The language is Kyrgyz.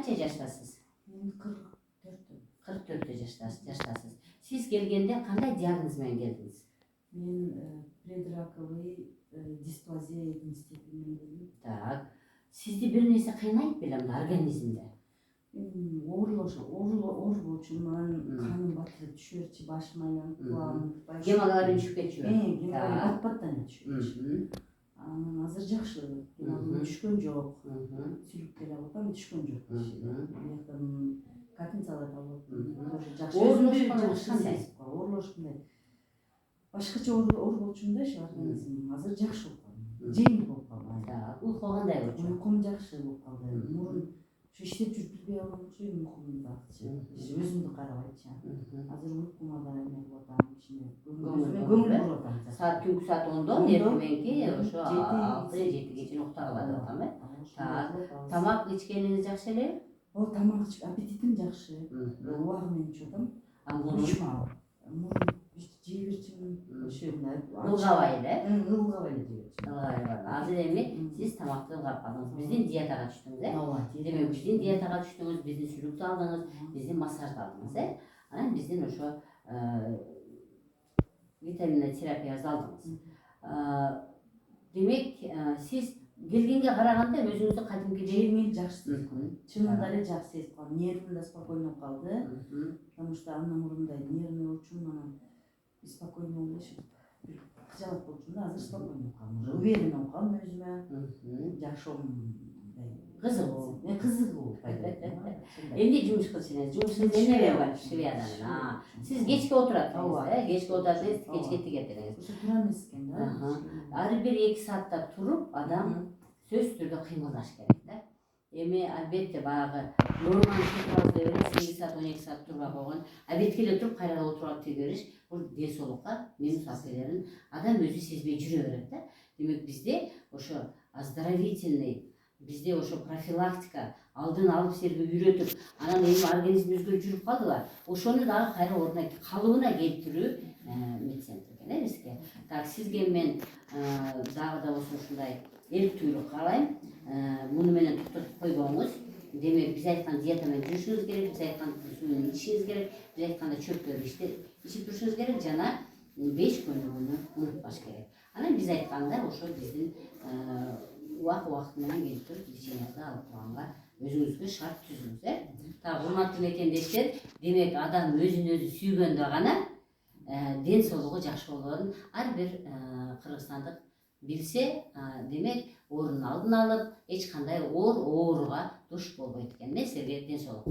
Kaça yaştasız? Мен 44. 44 yaştasız. Siz gelgende qanday diagnoz bilen geldiniz? Мен предраковый дисплазия институтунан келдим. Так. Sizdi bir neyse kıynayıp bilen organizmde. Оорулуучуман каным батырып түшүрчү, башым айланып, кулагым тутпай. Гемоглобин түшүп кетчү. Гемоглобин бат-баттан түшүп. Анан азыр жакшы. Гемоглобин түшкөн жок. Сүйлүп келе атам, түшкөн жок. Бияктан капинцалар алып, тоже жакшы. Оорулошкандай. Башкача оорулуучумдайчы организм азыр жакшы болуп калды. Жеңил болуп калды. Так, уйку кандай болчу? Уйкум жакшы болуп калды. Мурун şu işlep жүргүзбөй алган окшойм уйкумдачы. Өзүмдү карабайчы. Азыр уйкума да эме болуп атам, кичине көңүл буруп атам. Saat түнкү saat 10'da, эртеменки ошо 6-7 чейин уктап алат атам, э? Так. Тамак ичкениңиз жакшы эле? Тамак аппетитим жакшы. Убагы менен чотом. Мурун жей берчимин. Ылгабай эле? Ылгабай эле жей берчимин. Азыр эми сиз тамакты ылгап калдыңыз. Биздин диетага түштүңүз, э? Демек биздин диетага түштүңүз, биздин сүлүктү алдыңыз, биздин массажды алдыңыз, э? Анан биздин ошо витаминдик терапиябызды алдыңыз. Демек сиз келгенге караганда өзүңүздү кадимкидей мен жакшы сезип калдым. Чынында эле жакшы сезип калдым. Нервим да спокойно болуп калды. Потому что андан мурундай нервный болчумун, анан беспокойный болуп кыжалат болчумун да, азыр спокойно болуп калдым. Уверенно болуп калдым өзүмө. Жакшы кызыгуу. Кызыгуу. Эмне жумуш кылчыңыз? Жумушуңуз эмне бар? Швеядан. Сиз кечке отурасыз, э? Кечке отурасыз, кечке тигетиңиз. Ошо тура эмес экен да. Ар бир 2 саатта туруп, адам сөзсүз түрдө кыймылдаш керек да. Эми албетте баягы норманы турабыз деп эле 8 саат, 12 саат турбай койгон, обедке эле туруп кайра отуруп алып тиге бериш, бул ден соолукка минус алып келерин адам өзү сезбей жүрө берет да. Демек бизде ошо оздоровительный, бизде ошо профилактика, алдын алып силерге үйрөтүп, анан эми организмибизге жүрүп калдыла. Ошону дагы кайра ордуна калыбына келтирүү медицентр экен, э, бизге. Так, сизге мен дагы да болсо ушундай эрктүүлүк каалайм. Муну менен токтотуп койбоңуз. Демек биз айткан диета менен жүрүшүңүз керек, биз айткан суун ичишиңиз керек, биз айтканда чөптөрдү ичип турушуңуз керек жана 5 көнүгүүнү унутпаш керек. Анан биз айтканда ошо биздин убакыт менен келип туруп лечениябызды алып турганга өзүңүзгө шарт түзүңүз, э? Так, урматтуу мекендештер, демек адам өзүн өзү сүйгөндө гана ден соолугу жакшы болоорун ар бир кыргызстандык билсе, демек орун алдын алып, эч кандай ооруга душ болбойт экен. Мен силерге ден соолук